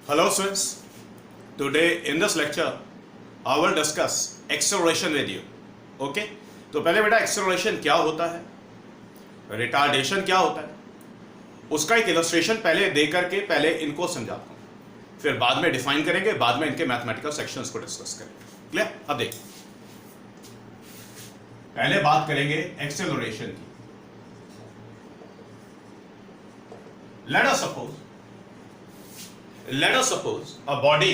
Hello students, today in this lecture I will discuss acceleration with you. Okay? तो पहले बेटा acceleration क्या होता है, retardation क्या होता है, उसका एक illustration पहले दे करके पहले इनको समझाता हूँ, फिर बाद में डिफाइन करेंगे, बाद में इनके मैथमेटिकल सेक्शंस को डिस्कस करेंगे. क्लियर? अब देखिए, पहले बात करेंगे acceleration की. Let us suppose a body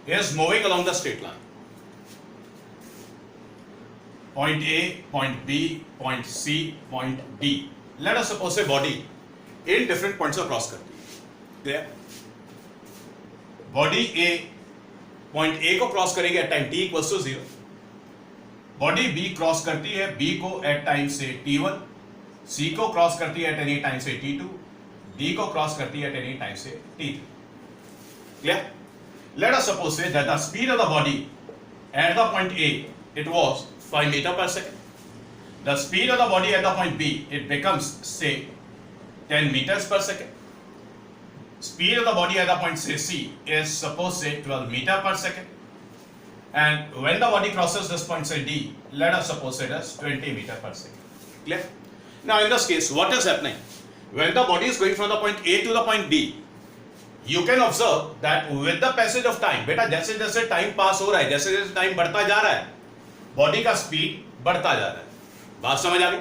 is moving along the straight line. Point A, point B, point C, point D. Let us suppose a body in different points of cross करती है. Clear? Body A point A को cross करेगी at time t equals to 0. Body B cross करती है B को at time से t1, C को cross करती है at any time से t2, D को क्रॉस करती है at any time से t3. Clear? Let us suppose say that the speed of the body at the point A it was 5 meter per second. The speed of the body at the point B it becomes say 10 meters per second. Speed of the body at the point say C is suppose say 12 meter per second. And when the body crosses this point say D, let us suppose it as 20 meter per second. Clear? Now in this case, what is happening? When the body is going from the point A to the point D, you can observe that with the passage of time, बेटा जैसे जैसे time pass हो रहा है, जैसे जैसे time बढ़ता जा रहा है, बॉडी का स्पीड बढ़ता जा रहा है. बात समझ आ गई?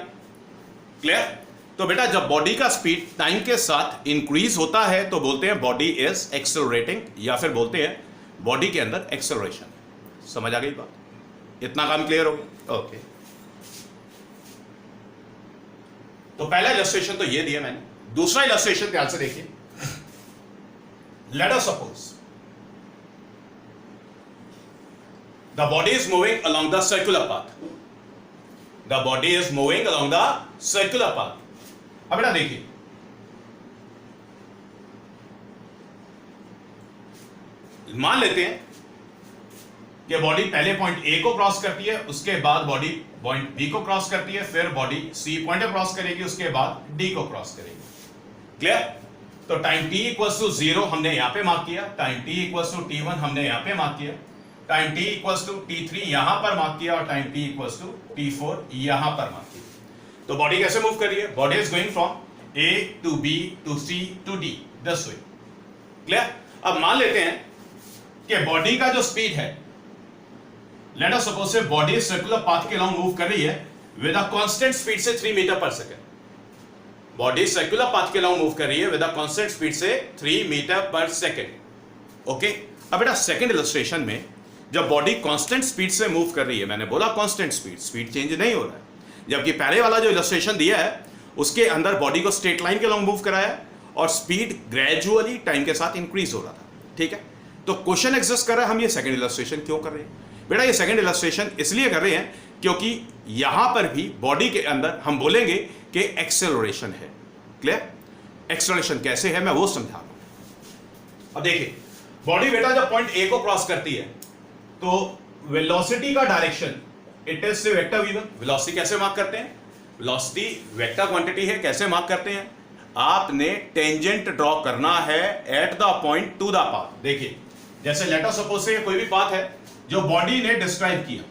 क्लियर? तो बेटा जब बॉडी का स्पीड टाइम के साथ इंक्रीज होता है तो बोलते हैं बॉडी इज एक्सेलरेटिंग, या फिर बोलते हैं बॉडी के अंदर एक्सेलरेशन. समझ आ गई बात? इतना काम क्लियर हो गया? ओके. तो पहला इलस्ट्रेशन तो ये दिया मैंने. दूसरा इलस्ट्रेशन ध्यान से देखिए. Let us suppose the body is moving along the circular path. The body is moving along the circular path. अब बेटा देखिए, मान लेते हैं कि बॉडी पहले पॉइंट ए को क्रॉस करती है, उसके बाद बॉडी पॉइंट बी को क्रॉस करती है, फिर बॉडी सी पॉइंट क्रॉस करेगी, उसके बाद डी को क्रॉस करेगी. क्लियर? तो टाइम t इक्वल्स टू 0 हमने यहां पे मार्क किया, time t equals to t1 हमने यहां पे मार्क किया, time t equals to t3 यहां पर मार्क किया, और time t equals to t4 यहां पर मार्क किया. तो बॉडी कैसे मूव कर रही है? Body is going from A to B to C to D this way. Clear? अब मान लेते हैं कि बॉडी का जो स्पीड है, लेट अस सपोज से बॉडी सर्कुलर पाथ के अलोंग मूव कर रही है विद अ कांस्टेंट स्पीड से 3 metre per second. Body circular path के अलोंग मूव कर रही है विद अ कांस्टेंट स्पीड से 3 मीटर पर सेकंड. ओके. अब बेटा सेकंड इलस्ट्रेशन में जब बॉडी कांस्टेंट स्पीड से मूव कर रही है, मैंने बोला कांस्टेंट स्पीड चेंज नहीं हो रहा है, जबकि पहले वाला जो इलस्ट्रेशन दिया है उसके अंदर बॉडी को स्ट्रेट लाइन के अलोंग मूव कराया है और स्पीड ग्रेजुअली टाइम के साथ इंक्रीज हो रहा था. ठीक है? तो क्वेश्चन एग्जिस्ट कर रहा है, हम ये सेकंड इलस्ट्रेशन क्यों कर रहे हैं? बेटा ये सेकंड इलस्ट्रेशन इसलिए कर रहे हैं क्योंकि यहां पर भी बॉडी के अंदर हम बोलेंगे कि एक्सेलरेशन है. क्लियर? एक्सेलरेशन कैसे है मैं वो समझा रहा हूं. अब देखिए, बॉडी बेटा जब पॉइंट ए को क्रॉस करती है तो वेलोसिटी का डायरेक्शन इट इज से वेक्टर v1. वेलोसिटी कैसे मार्क करते हैं? वेलोसिटी वेक्टर क्वांटिटी है, कैसे मार्क करते हैं? आपने टेंजेंट ड्रॉ करना है eight the point two the path. देखिए, जैसे लेट अस सपोज से कोई भी पाथ है जो बॉडी ने डिस्क्राइब किया.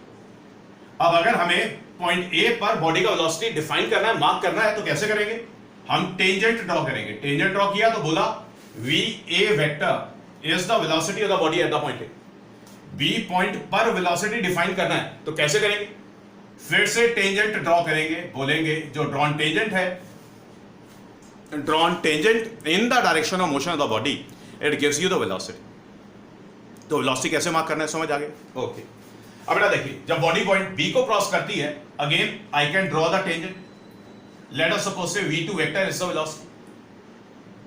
अब अगर हमें पॉइंट ए पर बॉडी का वेलोसिटी डिफाइन करना है, मार्क करना है, तो कैसे करेंगे? हम टेंजेंट ड्रॉ करेंगे. टेंजेंट ड्रॉ किया तो बोला V A vector is the velocity of the body at the point A. B point पर वेलोसिटी डिफाइन करना है तो कैसे करेंगे? फिर से टेंजेंट ड्रॉ करेंगे, बोलेंगे जो ड्रॉन टेंजेंट है, drawn tangent in the direction of motion of the body it gives you the velocity. तो वेलोसिटी कैसे मार्क करना है समझ आ गया? ओके. अब बेटा देखिए, जब बॉडी पॉइंट बी को क्रॉस करती है, again I can draw the tangent. Let us suppose say v2 vector is the velocity.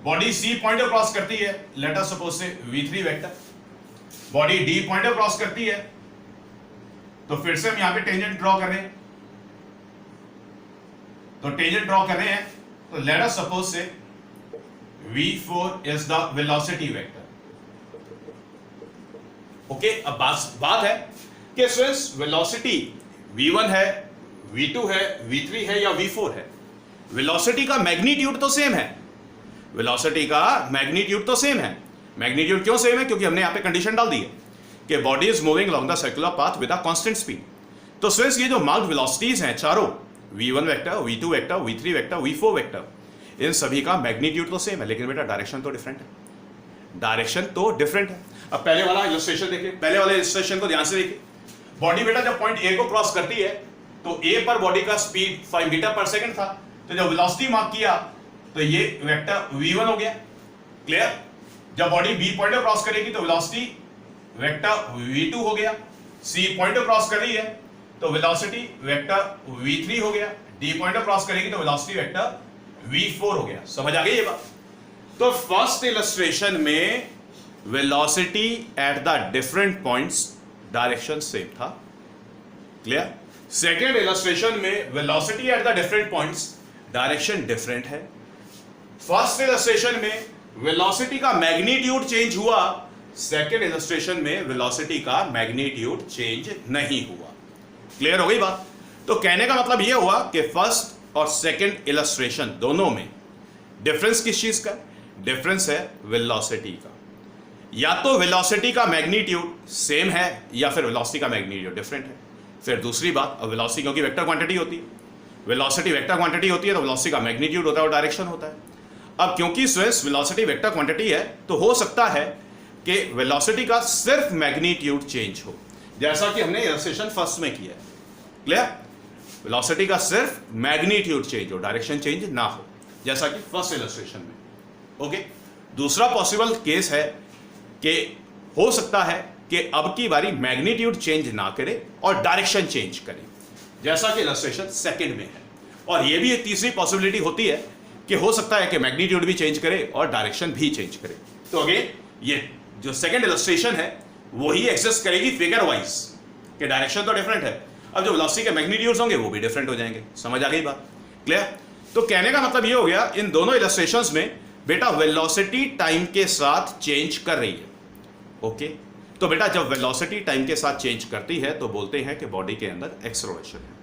Body C point को क्रॉस करती है, let us suppose say v3 vector. Body D point को cross करती है तो फिर से हम यहां पे टेंजेंट ड्रॉ कर रहे हैं. तो टेंजेंट ड्रॉ कर रहे हैं तो लेट अस सपोज से v4 is the velocity vector. Okay. अब बात है कि स्टूडेंट्स वेलोसिटी v1 है, v2 है, v3 है या v4 है, वेलोसिटी का मैग्नीट्यूड तो सेम है, वेलोसिटी का मैग्नीट्यूड तो सेम है। मैग्नीट्यूड क्यों सेम है? क्योंकि हमने यहां पे कंडीशन डाल दी है कि body is moving along the circular path with a constant speed. तो स्विच ये जो मार्क्ड वेलोसिटीज हैं चारों, v1 vector, v2 vector, v3 vector, v4 vector, इन सभी का मैग्नीट्यूड तो सेम है, लेकिन बेटा डायरेक्शन तो डिफरेंट है। डायरेक्शन तो डिफरेंट है। अब पहले वाला इलस्ट्रेशन देखिए, पहले वाले इलस्ट्रेशन को ध्यान से देखिए। बॉडी बेटा जब पॉइंट ए को क्रॉस करती है तो ए पर बॉडी का स्पीड 5 मीटर पर सेकंड था, तो जब वेलोसिटी मार्क किया तो ये वेक्टर v1 हो गया। क्लियर? जब बॉडी बी पॉइंट को क्रॉस करेगी तो वेलोसिटी वेक्टर v2 हो गया। सी पॉइंट को क्रॉस कर रही है तो वेलोसिटी वेक्टर v3 हो गया। डी पॉइंट को क्रॉस करेगी तो वेलोसिटी वेक्टर v4 हो गया। समझ आ गई ये बात? तो फर्स्ट इलस्ट्रेशन में velocity at the different points direction same था। क्लियर? सेकेंड इलस्ट्रेशन में velocity at the different points direction different है। फर्स्ट इलस्ट्रेशन में वेलोसिटी का मैग्नीट्यूड चेंज हुआ, सेकेंड इलस्ट्रेशन में वेलोसिटी का मैग्नीट्यूड चेंज नहीं हुआ। क्लियर हो गई बात? तो कहने का मतलब यह हुआ कि फर्स्ट और सेकेंड इलस्ट्रेशन दोनों में डिफरेंस किस चीज का? डिफरेंस है वेलोसिटी का। या तो वेलोसिटी का मैग्नीट्यूड सेम है या फिर वेलोसिटी का मैग्नीट्यूड डिफरेंट है। फिर दूसरी बात, अब वेलोसिटी क्योंकि वेक्टर क्वांटिटी होती है, वेलोसिटी वेक्टर क्वांटिटी होती है तो वेलोसिटी का मैग्नीट्यूड होता है और डायरेक्शन होता है। अब क्योंकि स्विच वेलोसिटी वेक्टर क्वांटिटी है तो हो सकता है कि वेलोसिटी का सिर्फ मैग्नीट्यूड चेंज हो, जैसा कि हमने इलस्ट्रेशन फर्स्ट में किया है। क्लियर? वेलोसिटी का सिर्फ मैग्नीट्यूड चेंज हो, डायरेक्शन चेंज ना हो, जैसा कि फर्स्ट इलस्ट्रेशन में। ओके? दूसरा पॉसिबल केस है कि हो सकता है कि अब की बारी मैग्नीट्यूड चेंज ना करे और डायरेक्शन चेंज करे, जैसा कि इलस्ट्रेशन सेकंड में है। और यह भी एक तीसरी पॉसिबिलिटी होती है कि हो सकता है कि मैग्नीट्यूड भी चेंज करे और डायरेक्शन भी चेंज करे। तो अगेन ये जो सेकंड इलस्ट्रेशन है वही एग्जिस्ट करेगी फिगर वाइज, कि डायरेक्शन तो डिफरेंट है, अब जो वेलोसिटी के मैग्नीट्यूड्स होंगे वो भी डिफरेंट हो जाएंगे। समझ आ गई बात? क्लियर? तो कहने का मतलब ये हो गया, इन दोनों इलस्ट्रेशंस में बेटा वेलोसिटी टाइम के साथ चेंज कर रही है। ओके? तो बेटा जब वेलोसिटी टाइम के साथ चेंज करती है तो बोलते हैं कि बॉडी के अंदर एक्सेलरेशन है,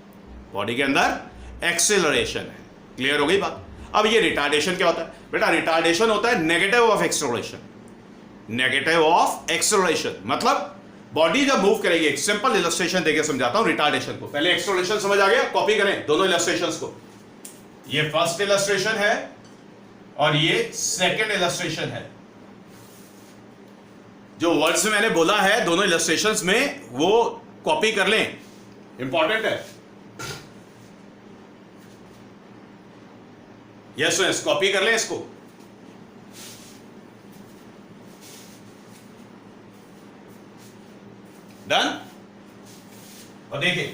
बॉडी के अंदर एक्सेलरेशन है। क्लियर हो गई बात? अब ये रिटार्डेशन क्या होता है? बेटा रिटार्डेशन होता है negative of acceleration. Negative of acceleration मतलब बॉडी जब मूव करेगी, एक सिंपल इलस्ट्रेशन देके समझाता हूं रिटार्डेशन को। पहले एक्सेलरेशन समझ आ गया? कॉपी करें दोनों इलस्ट्रेशंस को। ये फर्स्ट इलस्ट्रेशन है और ये सेकंड इलस्ट्रेशन है। जो वर्ड्स मैंने बोला है दोनों इलस्ट्रेशंस में वो कॉपी कर लें, इंपॉर्टेंट है। यस, कॉपी कर लें इसको। डन? और देखिए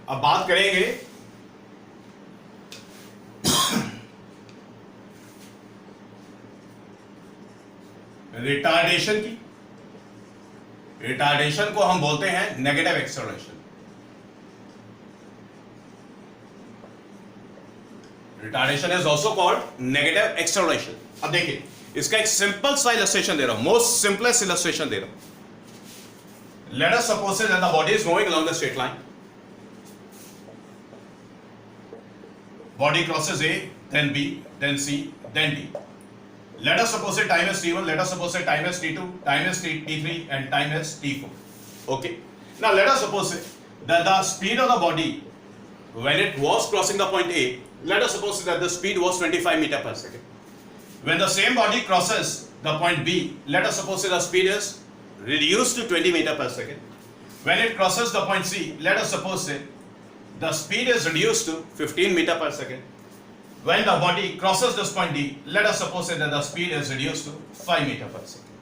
अब बात करेंगे रिटार्डेशन की। रिटार्डेशन को हम बोलते हैं negative acceleration. Retardation is also called negative acceleration. अब देखिए इसका एक सिंपल सा इलस्ट्रेशन दे रहा हूं, मोस्ट सिंपलेस्ट इलस्ट्रेशन दे रहा हूं। Late us suppose that the body is moving along the straight line. Body crosses A, then B, then C, then D. Let us suppose that time is T1, let us suppose that time is T2, time is T3 and time is T4. Okay. Now let us suppose that the speed of the body when it was crossing the point A, let us suppose that the speed was 25 meter per second. When the same body crosses the point B, let us suppose that the speed is reduced to 20 meter per second. When it crosses the point C, let us suppose that the speed is reduced to 15 meter per second. When the body crosses this point D, let us suppose that the speed is reduced to 5 meter per second.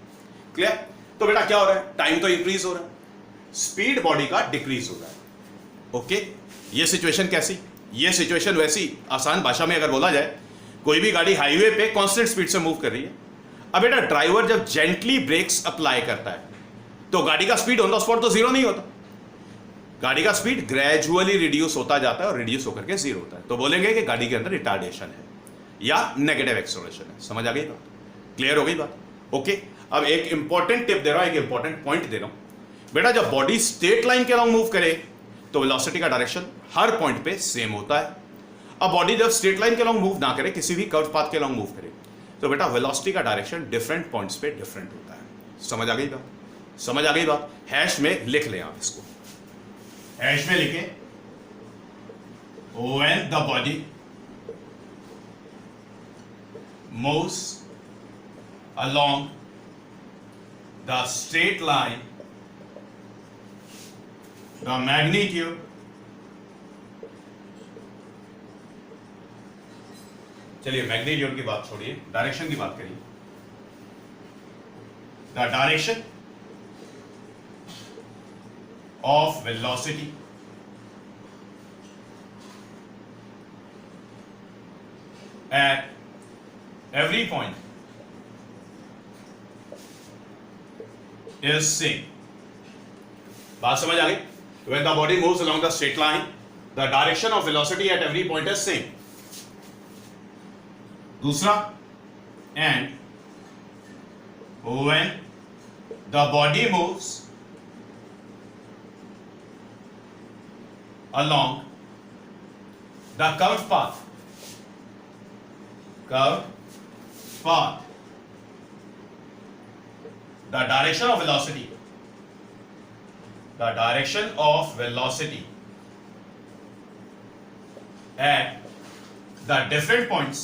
Clear? तो बेटा क्या हो रहा है? Time तो increase हो रहा है, स्पीड बॉडी का डिक्रीज हो रहा है। ओके? ये सिचुएशन कैसी? ये सिचुएशन वैसी, आसान भाषा में अगर बोला जाए, कोई भी गाड़ी हाईवे पे कांस्टेंट स्पीड से मूव कर रही है। अब बेटा ड्राइवर जब जेंटली ब्रेक्स अप्लाई करता है तो गाड़ी का स्पीड ऑन द स्पॉट तो जीरो नहीं होता, गाड़ी का स्पीड ग्रेजुअली रिड्यूस होता जाता है और रिड्यूस होकर के जीरो होता है। तो बोलेंगे कि गाड़ी के अंदर रिटार्डेशन है या नेगेटिव एक्सेलरेशन है। समझ आ गई बात? क्लियर हो गई बात? ओके? अब एक इंपॉर्टेंट टिप दे रहा हूं, एक इंपॉर्टेंट पॉइंट दे रहा हूं। बेटा जब बॉडी स्ट्रेट लाइन के अलॉन्ग मूव करे तो वेलोसिटी का डायरेक्शन हर पॉइंट पे सेम होता है। अब बॉडी जब स्ट्रेट लाइन के लॉन्ग मूव ना करे, किसी भी कर्व पाथ के लॉन्ग मूव करे, तो बेटा वेलोसिटी का डायरेक्शन डिफरेंट पॉइंट्स पे डिफरेंट होता है। समझ आ गई बात? समझ आ गई बात? हैश में लिख लें आप इसको, हैश में लिखें, when the body moves along the straight line, the magnitude चलिए मैग्नीट्यूड की बात छोड़िए, डायरेक्शन की बात करिए। The direction of velocity at every point is same. बात समझ आ गई? When the body moves along the straight line, the direction of velocity at every point is same. दूसरा, and when the body moves along the curved path, the direction of velocity at the different points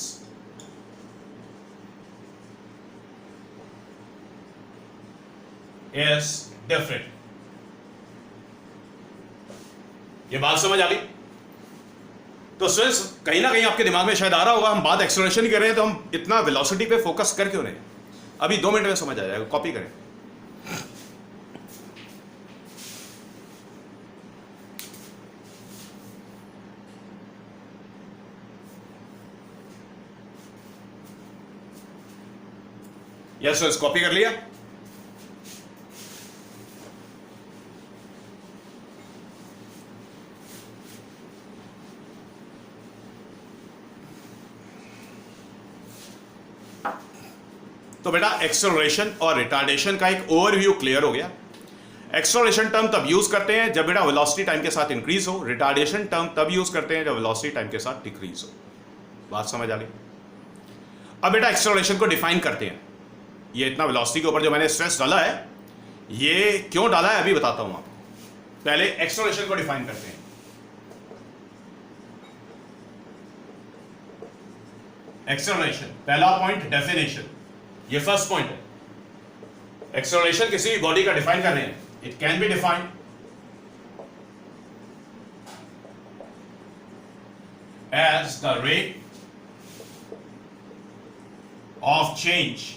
is different. ये बात समझ आ गई? तो students कहीं ना कहीं आपके दिमाग में शायद आ रहा होगा, हम बात एक्सेलरेशन की कर रहे हैं तो हम इतना वेलोसिटी पे फोकस कर क्यों रहे हैं? अभी 2 मिनट में समझ आ जाएगा, कॉपी करें। यस स्टूडेंट्स, कॉपी कर लिया? तो बेटा एक्सेलरेशन और रिटार्डेशन का एक ओवरव्यू क्लियर हो गया। एक्सेलरेशन टर्म तब यूज करते हैं जब बेटा वेलोसिटी टाइम के साथ इंक्रीज हो, रिटार्डेशन टर्म तब यूज करते हैं जब वेलोसिटी टाइम के साथ डिक्रीज हो। बात समझ आ गई? अब बेटा एक्सेलरेशन को डिफाइन करते हैं। ये इतना वेलोसिटी के ऊपर जो मैंने स्ट्रेस डाला है, ये क्यों डाला है अभी बताता हूं आपको। पहले एक्सेलरेशन को डिफाइन करते हैं। एक्सेलरेशन पहला पॉइंट, डेफिनेशन, ये फर्स्ट पॉइंट है। एक्सेलरेशन किसी भी बॉडी का डिफाइन कर रहे हैं, it can be defined as the rate of change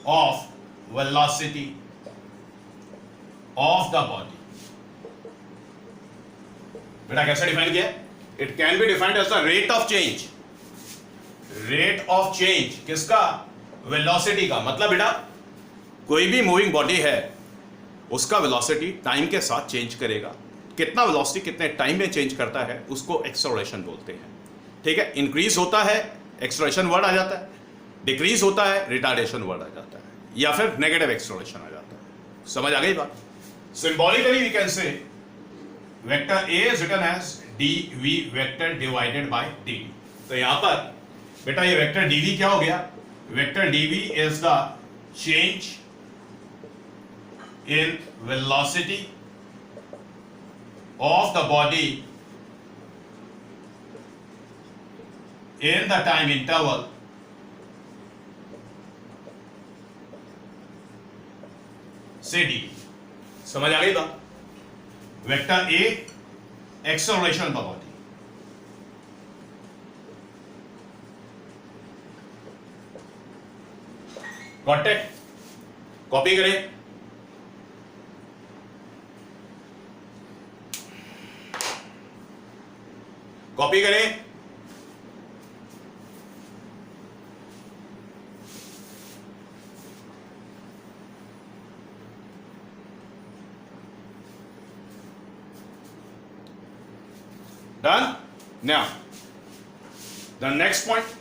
of velocity of the body. बेटा कैसे डिफाइन किया? It can be defined as the rate of change. Rate of change किसका? वेलोसिटी का। मतलब बेटा कोई भी मूविंग बॉडी है, उसका वेलोसिटी टाइम के साथ चेंज करेगा। कितना वेलोसिटी कितने टाइम में चेंज करता है उसको एक्सेलरेशन बोलते हैं। ठीक है? इंक्रीज होता है एक्सेलरेशन वर्ड आ जाता है, डिक्रीज होता है रिटार्डेशन वर्ड आ जाता है, या फिर नेगेटिव एक्सेलरेशन आ जाता है। समझ आ गई बात? Symbolically we can say vector A is written as dv vector divided by dt। तो यहां पर बेटा ये वेक्टर dv क्या हो गया? Vector dv is the change in velocity of the body in the time interval से dt। समझ आ गई बात? Vector a acceleration of the body, got it? Copy करें। कॉपी करें। Done? Now, the next point,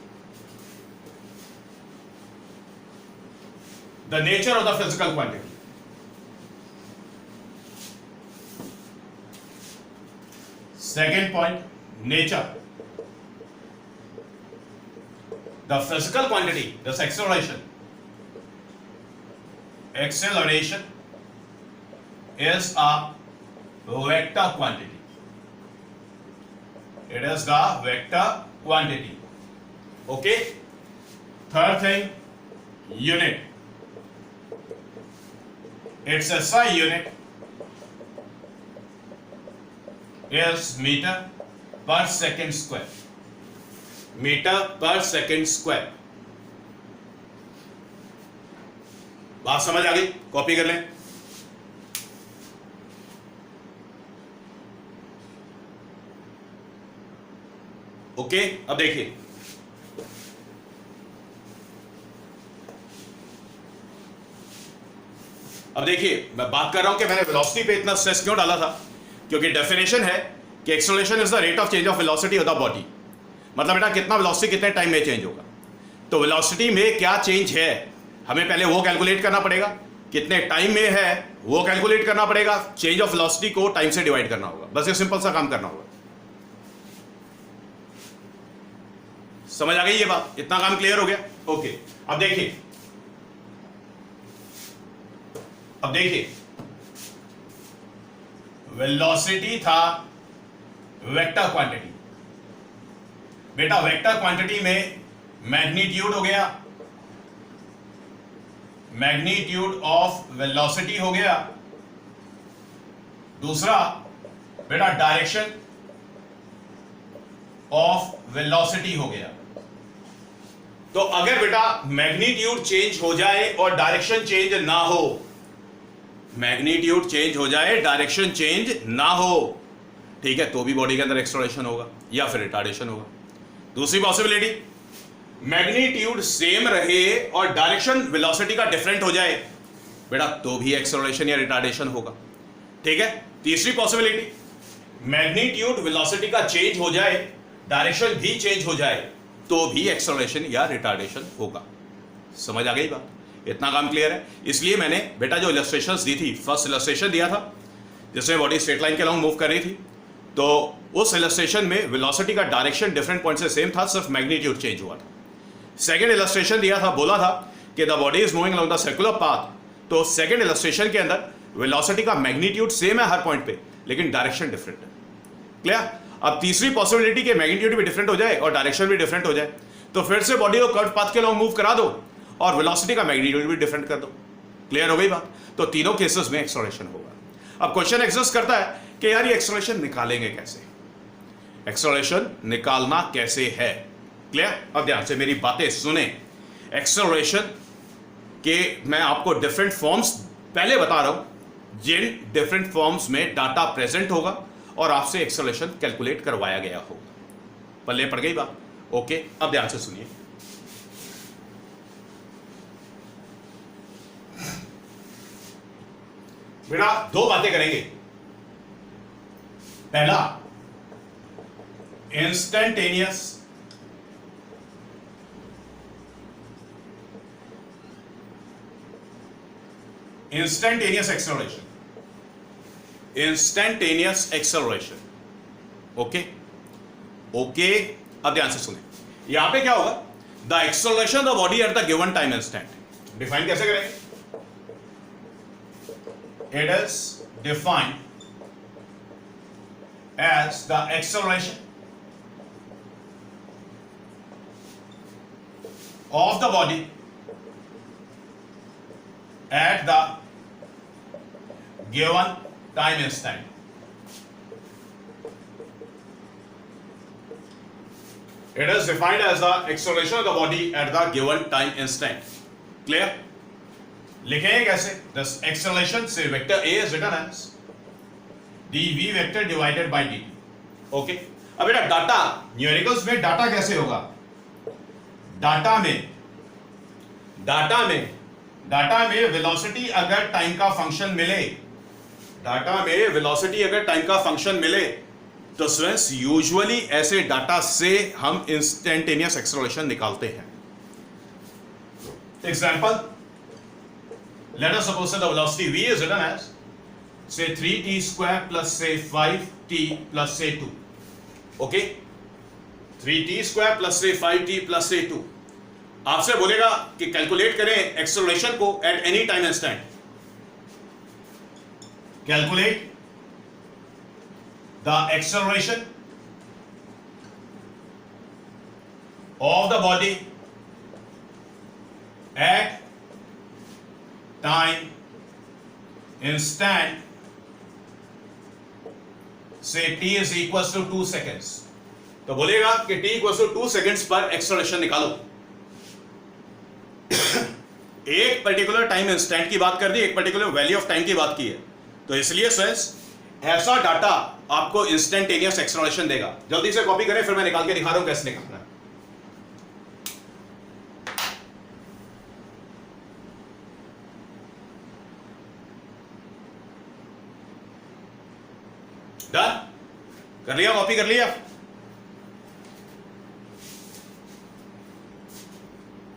the nature of the physical quantity. Second point, nature. The physical quantity, this acceleration is a vector quantity. It is the vector quantity. Okay. Third thing, unit. Its SI unit is meter per second square. Metre per second square. बात समझ आ गई? Copy कर लें. Okay. अब देखिए, मैं बात कर रहा हूं कि मैंने वेलोसिटी पे इतना स्ट्रेस क्यों डाला था, क्योंकि डेफिनेशन है कि acceleration is the rate of change of velocity of the body. मतलब बेटा कितना वेलोसिटी कितने टाइम में चेंज होगा. तो वेलोसिटी में क्या चेंज है हमें पहले वो कैलकुलेट करना पड़ेगा. कितने टाइम में है वो कैलकुलेट करना पड़ेगा. चेंज ऑफ वेलोसिटी को टाइम से डिवाइड करना होगा. बस ये सिंपल सा काम करना होगा. समझ आ गई ये बात? इतना काम क्लियर हो गया? ओके. अब देखिए वेलोसिटी था वेक्टर क्वांटिटी. बेटा वेक्टर क्वांटिटी में मैग्नीट्यूड हो गया, मैग्नीट्यूड ऑफ वेलोसिटी हो गया. दूसरा बेटा डायरेक्शन ऑफ वेलोसिटी हो गया. तो अगर बेटा मैग्नीट्यूड चेंज हो जाए और डायरेक्शन चेंज ना हो, मैग्नीट्यूड चेंज हो जाए डायरेक्शन चेंज ना हो, ठीक है, तो भी बॉडी के अंदर एक्सेलरेशन होगा या फिर रिटार्डेशन होगा. दूसरी पॉसिबिलिटी, मैग्नीट्यूड सेम रहे और डायरेक्शन वेलोसिटी का डिफरेंट हो जाए, बेटा तो भी एक्सेलरेशन या रिटार्डेशन होगा. ठीक है. तीसरी पॉसिबिलिटी, मैग्नीट्यूड वेलोसिटी का चेंज हो जाए, डायरेक्शन भी चेंज हो जाए, तो भी एक्सेलरेशन या रिटार्डेशन होगा. समझ आ गई बात? इतना काम क्लियर है. इसलिए मैंने बेटा जो इलस्ट्रेशंस दी थी, फर्स्ट इलस्ट्रेशन दिया था जिसमें बॉडी स्ट्रेट लाइन के अलोंग मूव कर रही थी, तो उस इलस्ट्रेशन में वेलोसिटी का डायरेक्शन डिफरेंट पॉइंट से सेम था, सिर्फ मैग्नीट्यूड चेंज हुआ था. सेकंड इलस्ट्रेशन दिया था, बोला था कि the body is moving along the circular path. तो सेकंड इलस्ट्रेशन के अंदर वेलोसिटी का मैग्नीट्यूड सेम है हर पॉइंट पे, लेकिन डायरेक्शन डिफरेंट है. क्लियर? अब तीसरी पॉसिबिलिटी के मैग्नीट्यूड भी डिफरेंट हो जाए और डायरेक्शन भी डिफरेंट हो जाए, तो फिर से बॉडी को कर्व पाथ के अलोंग मूव करा दो और वेलोसिटी का मैग्नीट्यूड भी डिफरेंट कर दो. क्लियर हो गई बात? तो तीनों केसेस में एक्सेलरेशन होगा. अब क्वेश्चन एग्जिस्ट करता है कि यार ये एक्सेलरेशन निकालेंगे कैसे, एक्सेलरेशन निकालना कैसे है. क्लियर? अब ध्यान से मेरी बातें सुने. एक्सेलरेशन के मैं आपको डिफरेंट फॉर्म्स पहले बता रहा हूं, जिन डिफरेंट फॉर्म्स में डाटा प्रेजेंट होगा और आपसे एक्सेलरेशन कैलकुलेट करवाया गया होगा. पल्ले पड़ गई बात? ओके. अब ध्यान से सुनिए. बेटा दो बातें करेंगे. पहला, instantaneous acceleration. Instantaneous acceleration. Okay. अब ध्यान से सुने. यहां पे क्या होगा? The acceleration of the body at the given time instant. Define कैसे करेंगे? It is defined as the acceleration of the body at the given time instant. It is defined as the acceleration of the body at the given time instant. Clear? लिखेंगे कैसे? This acceleration से vector A is written as dv vector divided by dt. Okay. अब बेटा data numericals में data कैसे होगा? Data में velocity अगर टाइम का फंक्शन मिले, तो स्टूडेंट्स यूजुअली ऐसे डाटा से हम इंस्टेंटेनियस एक्सेलरेशन निकालते हैं. Example, let us suppose that the velocity v is written as say 3t square plus say 5t plus say 2. Okay 3t² plus say 5t plus say 2 आपसे बोलेगा कि calculate करें acceleration को at any time instant. Calculate the acceleration of the body at time instant say t is equals to 2 seconds. तो बोलेगा कि t equals to 2 seconds पर acceleration निकालो. एक पर्टिकुलर टाइम इंस्टेंट की बात कर दी, एक पर्टिकुलर वैल्यू ऑफ टाइम की बात की है, तो इसलिए फ्रेंड्स ऐसा डाटा आपको इंस्टेंटेनियस एक्सेलरेशन देगा. जल्दी से कॉपी करें, फिर मैं निकाल के दिखा रहा हूं कैसे निकालना है. डन कर लिया, कॉपी कर लिया.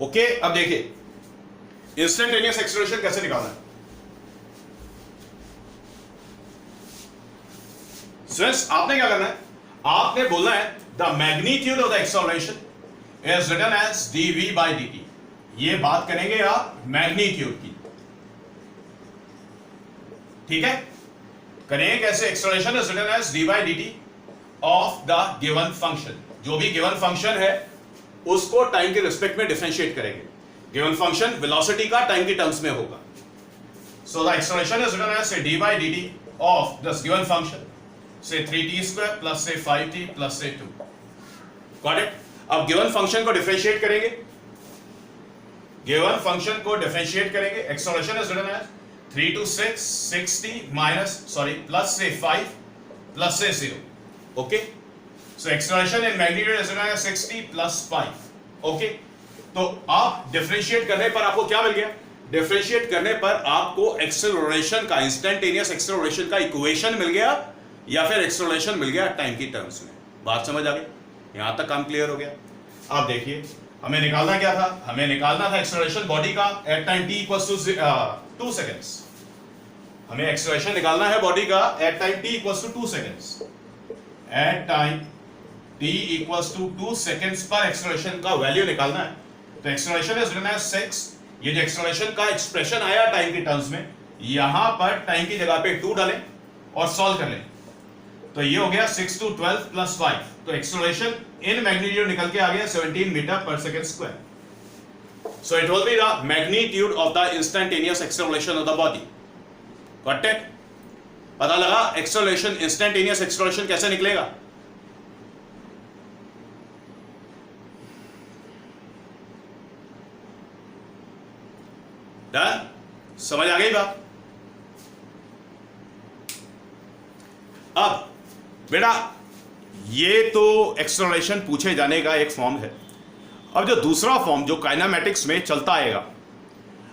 ओके अब देखिए इंस्टेंटेनियस एक्सेलरेशन कैसे निकालना है. फ्रेंड्स आपने क्या करना है, आपने बोलना है the magnitude of the acceleration is written as dv by dt. ये बात करेंगे आप मैग्नीट्यूड की, ठीक है. करेंगे कैसे, acceleration is written as d by dt of the given function. जो भी गिवन फंक्शन है उसको टाइम के रिस्पेक्ट में डिफरेंशिएट करेंगे. गिवन फंक्शन वेलोसिटी का टाइम की टर्म्स में होगा. So the acceleration is written as d by dt of this given function say 3t² plus say 5t plus say 2. Got it. अब गिवन फंक्शन को differentiate करेंगे, given function को differentiate करेंगे. Acceleration is written as 3 to 6 60 minus plus say 5 plus say 0. Okay so acceleration in magnitude is written as 60 plus 5. Okay तो आप differentiate करने पर आपको क्या मिल गया, डिफरेंशिएट करने पर आपको एक्सेलरेशन का, इंस्टेंटेनियस एक्सेलरेशन का इक्वेशन मिल गया या फिर एक्सेलरेशन मिल गया टाइम की टर्म्स में. बात समझ आ गई, यहां तक काम क्लियर हो गया. अब देखिए हमें निकालना क्या था, हमें निकालना था एक्सेलरेशन बॉडी का at time t equals to 2 seconds. हमें एक्सेलरेशन निकालना है बॉडी का at time t equals to 2 seconds. At time t equals to 2 seconds पर एक्सेलरेशन का वैल्यू निकालना है. तो एक्सेलरेशन इज रिटन एज 6. ये जो एक्सेलरेशन का एक्सप्रेशन आया टाइम की टर्म्स में, यहां पर टाइम की जगह पे 2 डालें और सॉल्व कर लें. तो ये हो गया 6 to 12 प्लस 5. तो एक्सेलरेशन इन मैग्नीट्यूड निकल के आ गया 17 metre per second square. So it will be the magnitude of the instantaneous acceleration of the body. Got it. पता लगा एक्सेलरेशन, इंस्टेंटेनियस एक्सेलरेशन कैसे निकलेगा. डन, समझ आ गई बात. अब बेटा ये तो एक्सेलरेशन पूछे जाने का एक फॉर्म है. अब जो दूसरा फॉर्म जो काइनेमैटिक्स में चलता आएगा,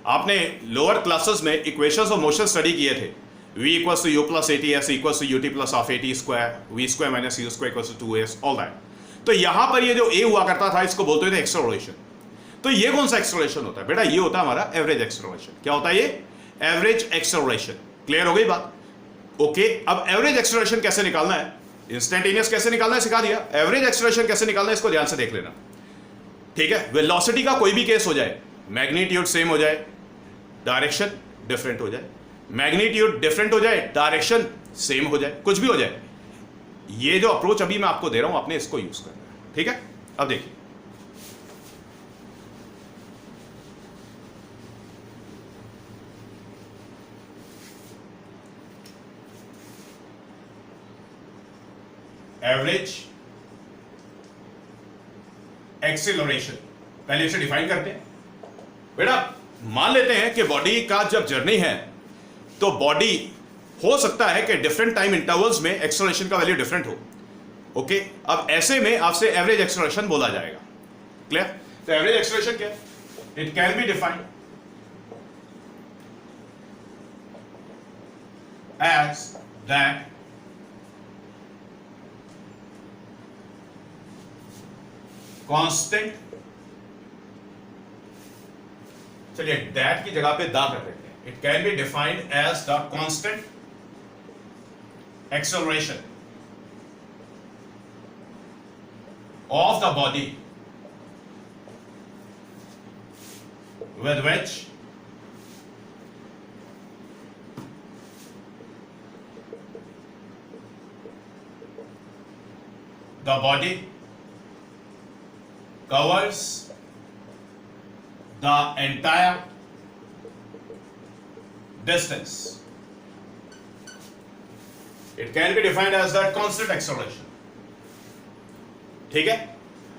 आपने लोअर क्लासेस में इक्वेशंस ऑफ मोशन स्टडी किए थे. v equals to u plus at s equals to ut plus half at square, v square minus u square equals to 2s, all that. तो यहां पर ये जो a हुआ करता था इसको बोलते थे एक्सेलरेशन. तो ये कौन सा एक्सेलरेशन होता है बेटा, ये होता है हमारा एवरेज एक्सेलरेशन. क्या होता है ये, एवरेज एक्सेलरेशन. क्लियर हो गई बात. ओके अब एवरेज एक्सेलरेशन कैसे निकालना है, इंस्टेंटेनियस कैसे निकालना है सिखा दिया. एवरेज एक्सेलरेशन कैसे निकालना है इसको ध्यान से देख लेना. ठीक है, वेलोसिटी का कोई भी केस हो जाए, मैग्नीट्यूड सेम हो जाए, डायरेक्शन डिफरेंट हो जाए, मैग्नीट्यूड डिफरेंट हो जाए, डायरेक्शन सेम हो जाए, कुछ भी हो जाए, ये जो अप्रोच अभी मैं आपको दे रहा हूं आपने इसको यूज करना है. ठीक है. अब देखिए एवरेज एक्सेलरेशन पहले इसे डिफाइन करते हैं. बेटा मान लेते हैं कि बॉडी का जब जर्नी है तो बॉडी हो सकता है कि डिफरेंट टाइम इंटरवल्स में एक्सेलरेशन का वैल्यू डिफरेंट हो. ओके अब ऐसे में आपसे एवरेज एक्सेलरेशन बोला जाएगा. क्लियर. तो एवरेज एक्सेलरेशन क्या है, it can be defined as that constant. चलिए दैट की जगह पे दा कर देते हैं. It can be defined as the constant acceleration of the body with which the body covers the entire distance. It can be defined as that constant acceleration. ठीक है,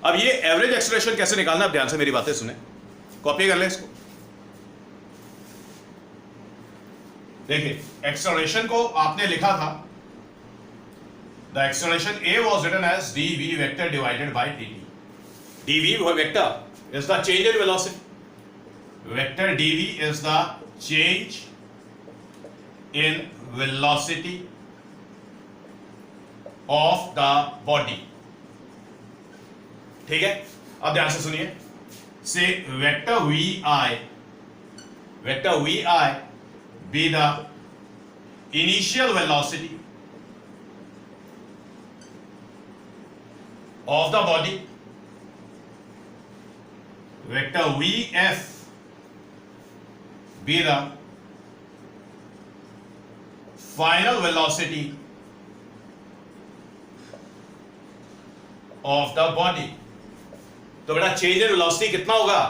अब ये एवरेज एक्सेलरेशन कैसे निकालना, आप ध्यान से मेरी बातें सुने, कॉपी कर ले इसको। देखिए, एक्सेलरेशन को आपने लिखा था, the acceleration A was written as dv vector divided by dt. dv vector is the change in velocity. Vector dv is the change in velocity of the body. ठीक है, अब ध्यान से सुनिए, से vector vi be the initial velocity of the body, vector vf be the final velocity of the body. तो बेटा change in velocity कितना होगा,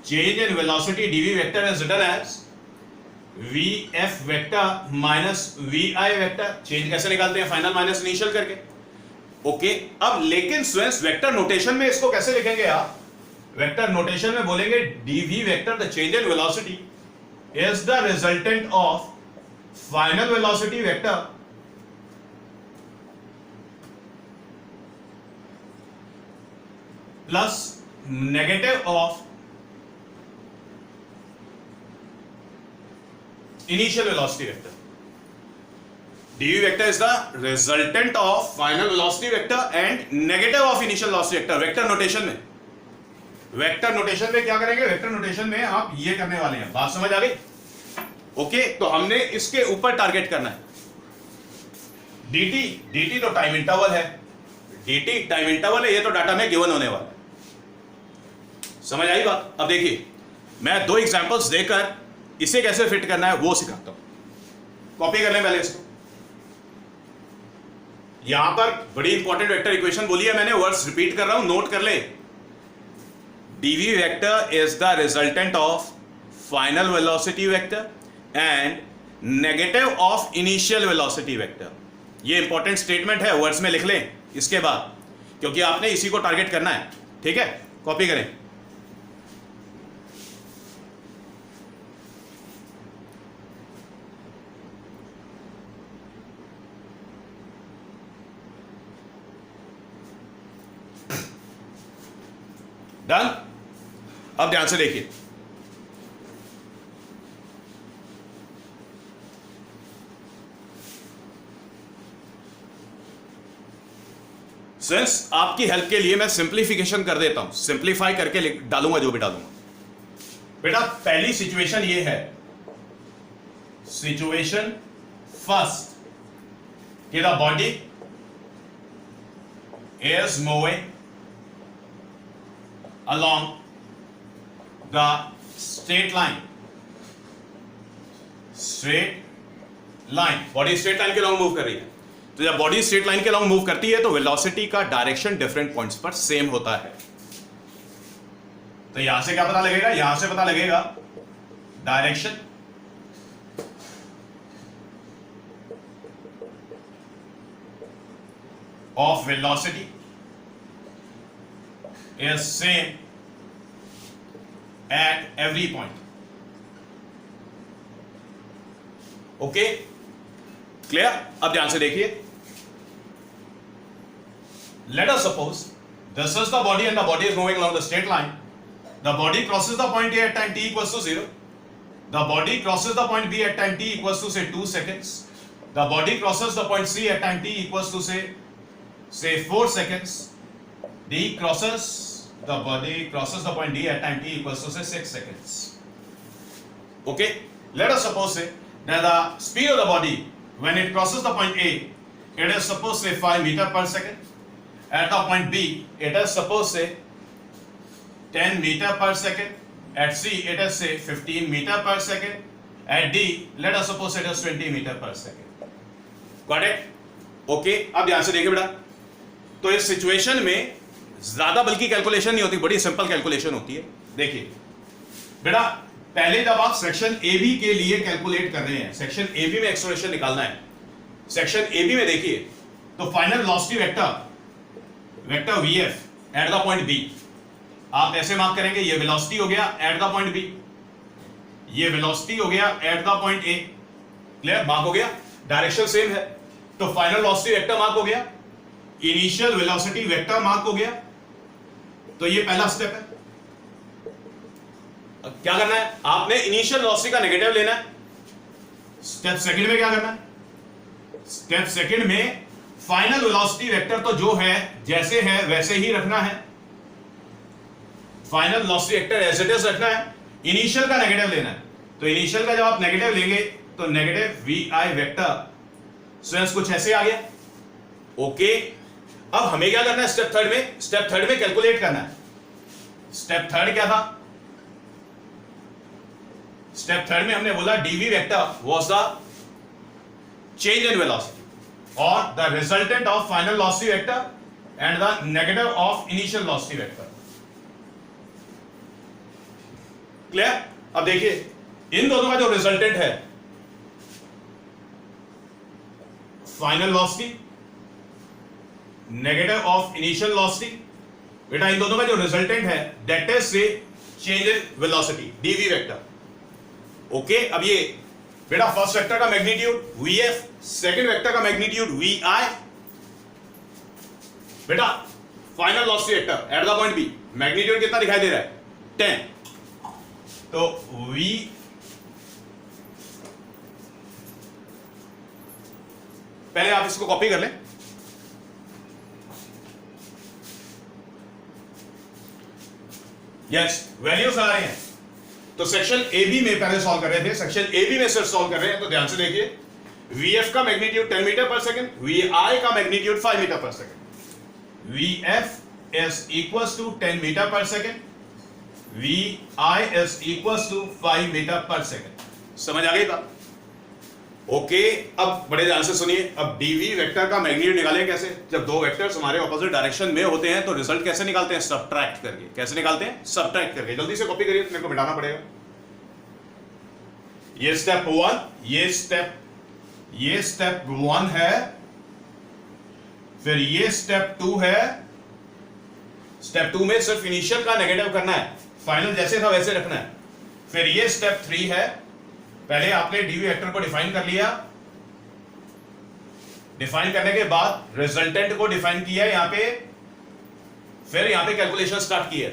change in velocity dv vector is written as vf vector minus vi vector. Change कैसे निकालते हैं, final minus initial करके। Okay, अब लेकिन स्टूडेंट्स वेक्टर नोटेशन में इसको कैसे लिखेंगे आप, वेक्टर नोटेशन में बोलेंगे dv vector the change in velocity is the resultant of final velocity vector plus negative of initial velocity vector. dv vector is the resultant of final velocity vector and negative of initial velocity vector. Vector notation में, vector notation में क्या करेंगे, vector notation में आप ये करने वाले हैं, बात समझ आ गई। ओके, तो हमने इसके ऊपर टारगेट करना है। dt तो टाइम इंटरवल है, dt टाइम इंटरवल है, ये तो डाटा में गिवन होने वाला है। समझ आई बात। अब देखिए, मैं दो एग्जांपल्स देकर इसे कैसे फिट करना है वो सिखाता हूं। कॉपी कर लें पहले इसको। यहां पर बड़ी इंपॉर्टेंट वेक्टर इक्वेशन बोली है मैंने, वर्ड्स रिपीट कर रहा हूं, नोट कर ले। dv vector is the resultant of final velocity vector and negative of initial velocity vector. ये इंपॉर्टेंट स्टेटमेंट है, वर्ड्स में लिख लें इसके बाद, क्योंकि आपने इसी को टारगेट करना है। ठीक है, कॉपी करें। डन। अब ध्यान से देखिए, सिंस आपकी हेल्प के लिए मैं सिंप्लीफिकेशन कर देता हूं, सिंप्लीफाई करके डालूंगा जो भी डालूंगा। बेटा पहली सिचुएशन ये है, सिचुएशन फर्स्ट कि the body is moving along the straight line, body straight line के लॉन्ग मूव कर रही है। तो जब बॉडी स्ट्रेट लाइन के लॉन्ग मूव करती है तो वेलोसिटी का डायरेक्शन डिफरेंट पॉइंट्स पर सेम होता है। तो यहां से क्या पता लगेगा, यहां से पता लगेगा direction of velocity is same at every point. Okay, clear? अब ध्यान से देखिए, let us suppose this is the body and the body is moving along the straight line. The body crosses the point A at time t equals to 0. The body crosses the point B at time t equals to say 2 seconds. The body crosses the point C at time t equals to say 4 seconds. The body crosses the point D at time t equals to say 6 seconds. Okay, let us suppose say that the speed of the body when it crosses the point A, it is supposed to say 5 meter per second, at the point B it is suppose say 10 meter per second, at C it is say 15 meter per second, at D let us suppose it is 20 meter per second. Got it? Okay, अब ध्यान से देखिए बेटा, तो इस situation में ज्यादा बल्कि कैलकुलेशन नहीं होती, बड़ी सिंपल कैलकुलेशन होती है। देखिए बेटा, पहले जब आप सेक्शन ए बी के लिए कैलकुलेट कर रहे हैं, सेक्शन ए बी में एक्सेलरेशन निकालना है, सेक्शन ए बी में देखिए तो final velocity vector we F at the point B आप ऐसे मार्क करेंगे, ये वेलोसिटी हो गया एट द पॉइंट बी, ये वेलोसिटी हो गया at the point A. Clear? Mark हो गया, डायरेक्शन सेम है, तो फाइनल वेलोसिटी वेक्टर मार्क हो गया, इनिशियल वेलोसिटी वेक्टर मार्क हो गया। तो ये पहला स्टेप है। अब क्या करना है, आपने इनिशियल वेलोसिटी का नेगेटिव लेना है। स्टेप सेकंड में क्या करना है, स्टेप सेकंड में फाइनल वेलोसिटी वेक्टर तो जो है जैसे है वैसे ही रखना है, final velocity vector as it is रखना है, इनिशियल का नेगेटिव लेना है। तो इनिशियल का जब आप नेगेटिव लेंगे तो negative V I vector strength कुछ ऐसे आ गया। ओके, अब हमें क्या करना है स्टेप थर्ड में, स्टेप थर्ड में कैलकुलेट करना है। स्टेप थर्ड क्या था, स्टेप थर्ड में हमने बोला D V vector was the change in velocity और the resultant of final velocity vector and the negative of initial velocity vector. Clear? अब देखिए इन दोनों का जो रिजल्टेंट है final velocity negative of initial velocity, बेटा इन दोनों का जो रिजल्टेंट है दैट इज से change in velocity D V vector. Okay, अब ये बेटा फर्स्ट वेक्टर का magnitude V F, second vector का मैग्नीट्यूड वी आई, बेटा final velocity vector at the point B magnitude कितना दिखाई दे रहा है 10, तो वी पहले आप इसको कॉपी कर लें, यस वैल्यूज आ रहे हैं। तो सेक्शन ए बी में पहले सॉल्व कर रहे थे, सेक्शन ए बी में सिर्फ सॉल्व कर रहे हैं, तो ध्यान से देखिए वी एफ का magnitude 10 metre per second, V आई का magnitude 5 metre per second. V F is equals to 10 metre per second, V I is equals to 5 metre per second. समझ आ गई बात? ओके, अब बड़े ध्यान से सुनिए, अब डीवी वेक्टर का मैग्नीट्यूड निकालें कैसे, जब दो वेक्टर्स हमारे ऑपोजिट डायरेक्शन में होते हैं तो रिजल्ट कैसे निकालते हैं, सबट्रैक्ट करके। कैसे निकालते हैं? सबट्रैक्ट करके। जल्दी से कॉपी करिए, मेरे को मिटाना पड़ेगा। ये स्टेप 1, ये स्टेप 1 है, फिर ये स्टेप 2 है। स्टेप 2 में सिर्फ इनिशियल का नेगेटिव करना है, फाइनल जैसे था वैसे रखना है। फिर ये स्टेप 3 है, पहले आपने डीवी वेक्टर को डिफाइन कर लिया, डिफाइन करने के बाद रिजल्टेंट को डिफाइन किया यहां पे, फिर यहां पे कैलकुलेशन स्टार्ट किया,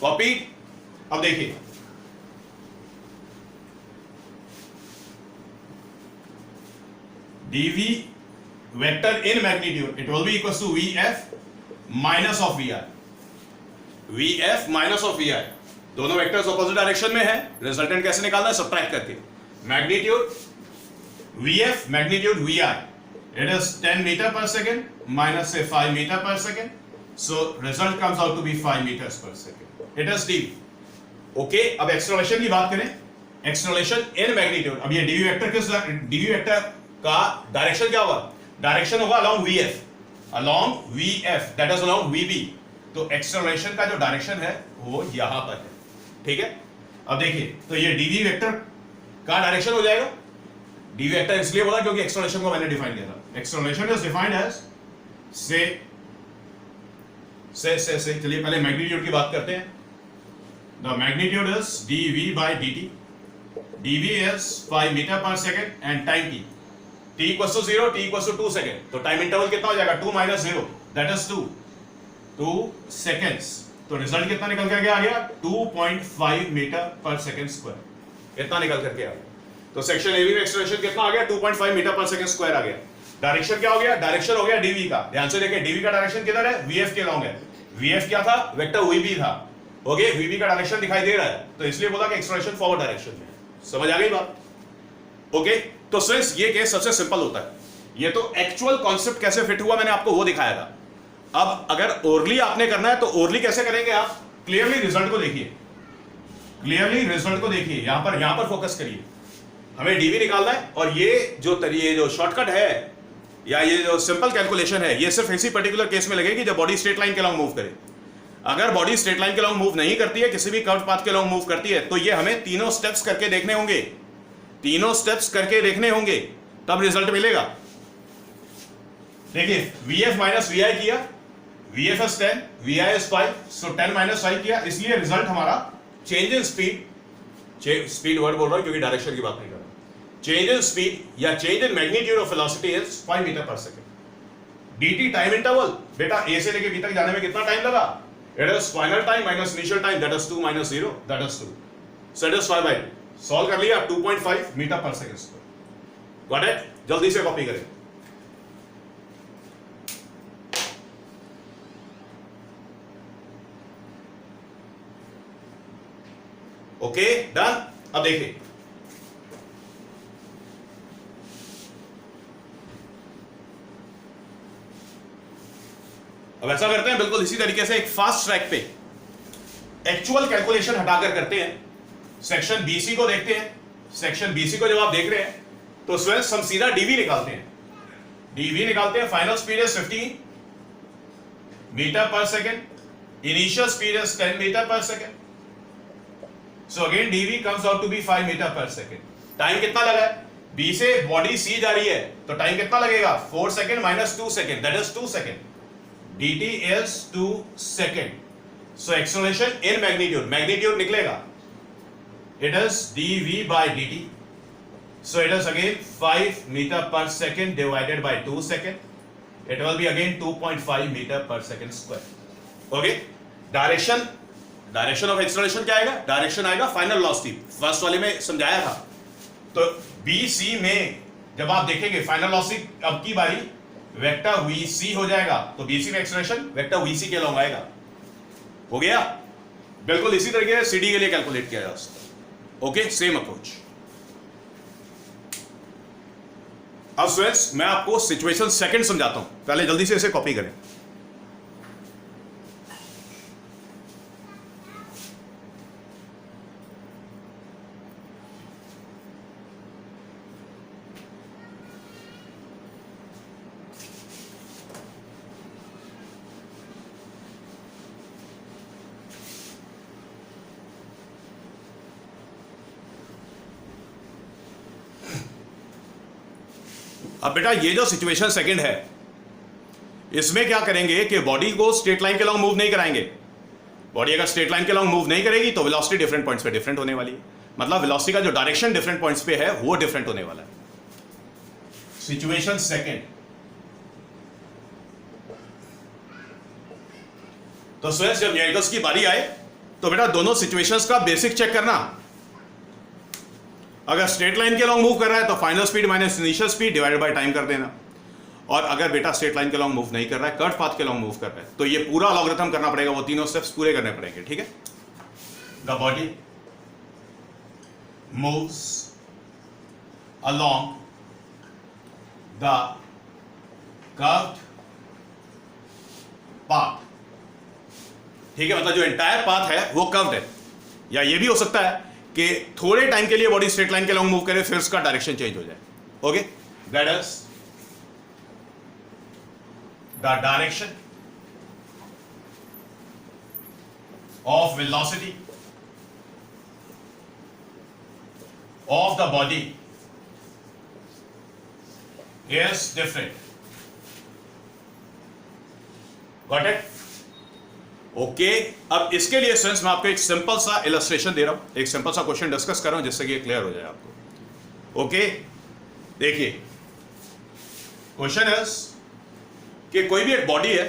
कॉपी। अब देखिए D V vector in magnitude it will be equal to V F minus of we I, V F minus of we I. दोनों वेक्टर्स ऑपोजिट डायरेक्शन में है, रिजल्टेंट कैसे निकालना है, सबट्रैक्ट करके। Magnitude V F magnitude V I it is 10 metre per second minus से 5 metre per second, so result comes out to be 5 meters per second, it is D. Okay, अब acceleration की बात करें, acceleration in magnitude. अब ये D V vector किस, D V vector का direction क्या होगा, डायरेक्शन होगा along V F, along V F that is along V B. तो एक्सेलरेशन का जो डायरेक्शन है वो यहां पर है, ठीक है। अब देखिए तो ये डीवी वेक्टर का डायरेक्शन हो जाएगा, डीवी वेक्टर इसलिए बोला क्योंकि एक्सेलरेशन को मैंने डिफाइन किया था। एक्सेलरेशन इज डिफाइंड एज से चलिए पहले मैग्नीट्यूड की बात करते हैं। The magnitude is dv by dt, dv is 5 metre per second and time t, t equals to 0, t equals to 2 second, तो टाइम इंटरवल कितना हो जाएगा 2 minus 0 that is 2 seconds। तो रिजल्ट कितना निकल करके आ गया 2.5 मीटर पर सेकेंड स्क्वायर, इतना निकल करके आ गया। तो सेक्शन एबी में एक्सेलरेशन कितना आ गया 2.5 मीटर पर सेकेंड स्क्वायर आ गया। डायरेक्शन क्या हो गया, डायरेक्शन हो गया डीवी का, ध्यान से देखिए डीवी का डायरेक्शन किधर है, वीएफ के लॉन्ग है। वीएफ क्या था, वेक्टर वीबी था, ओके, वीबी का डायरेक्शन दिखाई दे रहा है, तो इसलिए बोला कि एक्सेलरेशन फॉरवर्ड डायरेक्शन में। समझ आ गई बात? ओके, तो सिर्फ ये केस सबसे सिंपल होता है। ये तो एक्चुअल कॉन्सेप्ट कैसे फिट हुआ मैंने आपको वो दिखाया था। अब अगर ओरली आपने करना है तो ओरली कैसे करेंगे आप? क्लियरली रिजल्ट को देखिए, क्लियरली रिजल्ट को देखिए, यहां पर फोकस करिए। हमें डीवी निकालना है और ये जो शॉर्टकट है या ये जो सिंपल कैलकुलेशन है ये सिर्फ इसी पर्टिकुलर केस में लगेगी जब बॉडी स्ट्रेट लाइन के लॉन्ग मूव करे। अगर बॉडी स्ट्रेट लाइन के लॉन्ग मूव नहीं करती है, किसी भी कर्व पाथ के लॉन्ग मूव करती है, तो ये हमें तीनों स्टेप्स करके देखने होंगे, तीनों स्टेप्स करके देखने होंगे, तब रिजल्ट मिलेगा। देखिए VF माइनस VI किया, VF is 10, VI is 5, so 10 minus 5 किया, इसलिए रिजल्ट हमारा चेंज इन स्पीड वर्ड बोल रहा हूं क्योंकि डायरेक्शन की बात नहीं कर रहा, चेंज इन स्पीड या change in magnitude of velocity is 5 metre per second. dt time interval, बेटा A से लेके B तक जाने में कितना टाइम लगा? It is final time minus initial time, that is 2 minus 0, that is 2, so it is 5/2। Solve कर लिया, 2.5 metre per second square. Got it? जल्दी से कॉपी करें। Okay done. अब देखिए अब ऐसा करते हैं बिल्कुल इसी तरीके से एक फास्ट ट्रैक पे एक्चुअल कैलकुलेशन हटाकर करते हैं। सेक्शन बीसी को देखते हैं। सेक्शन बीसी को जब आप देख रहे हैं तो स्वयं हम सीधा डीवी निकालते हैं। डीवी निकालते हैं, final speed is 15 metre per second, initial speed is 10 metre per second, so again dv comes out to be 5 metre per second. Time कितना लगा है? b से बॉडी c जा रही है तो टाइम कितना लगेगा? 4 second minus 2 second, that is 2 second. dt is 2 second, so acceleration in magnitude निकलेगा, it is dv by dt, so it is again 5 metre per second divided by 2 second, it will be again 2.5 metre per second square. Okay, direction of acceleration क्या आएगा? Direction आएगा final velocity, first वाले में समझाया था। तो BC में जब आप देखेंगे फाइनल वेलोसिटी, अब की बारी वेक्टर VC हो जाएगा, तो BC में एक्सेलरेशन वेक्टर VC के लॉन्ग आएगा। हो गया? बिल्कुल इसी तरीके से CD के लिए कैलकुलेट किया जा सकता है। Okay, same approach. अब स्टूडेंट्स मैं आपको सिचुएशन सेकंड समझाता हूं, पहले जल्दी से इसे कॉपी करें। अब बेटा ये जो सिचुएशन सेकंड है इसमें क्या करेंगे कि बॉडी को स्ट्रेट लाइन के लॉन्ग मूव नहीं कराएंगे। बॉडी अगर स्ट्रेट लाइन के लॉन्ग मूव नहीं करेगी तो वेलोसिटी डिफरेंट पॉइंट्स पे डिफरेंट होने वाली है, मतलब वेलोसिटी का जो डायरेक्शन डिफरेंट पॉइंट्स पे है वो डिफरेंट होने वाला है। सिचुएशन सेकंड, तो स्टूडेंट्स जब न्यूमेरिकल्स की बारी आए तो बेटा दोनों सिचुएशंस का बेसिक चेक करना। अगर स्ट्रेट लाइन के लॉन्ग मूव कर रहा है तो final speed minus initial speed divided by time कर देना, और अगर बेटा स्ट्रेट लाइन के लॉन्ग मूव नहीं कर रहा है, कर्व पाथ के लॉन्ग मूव कर रहा है, तो ये पूरा लॉगरिथम करना पड़ेगा, वो तीनों स्टेप्स पूरे करने पड़ेंगे। ठीक है? The body moves along the curved path. ठीक है, मतलब जो एंटायर पाथ है वो कर्व्ड है, या ये भी हो सकता है कि थोड़े टाइम के लिए बॉडी स्ट्रेट लाइन के लॉन्ग मूव करे फिर उसका डायरेक्शन चेंज हो जाए। Okay, that is the direction of velocity of the body is different. Got it? Okay, अब इसके लिए स्टूडेंट्स मैं आपको एक सिंपल सा इलस्ट्रेशन दे रहा हूं, एक सिंपल सा क्वेश्चन डिस्कस कर रहा हूं जिससे कि क्लियर हो जाए आपको। ओके, देखिए क्वेश्चन इज कि कोई भी एक बॉडी है,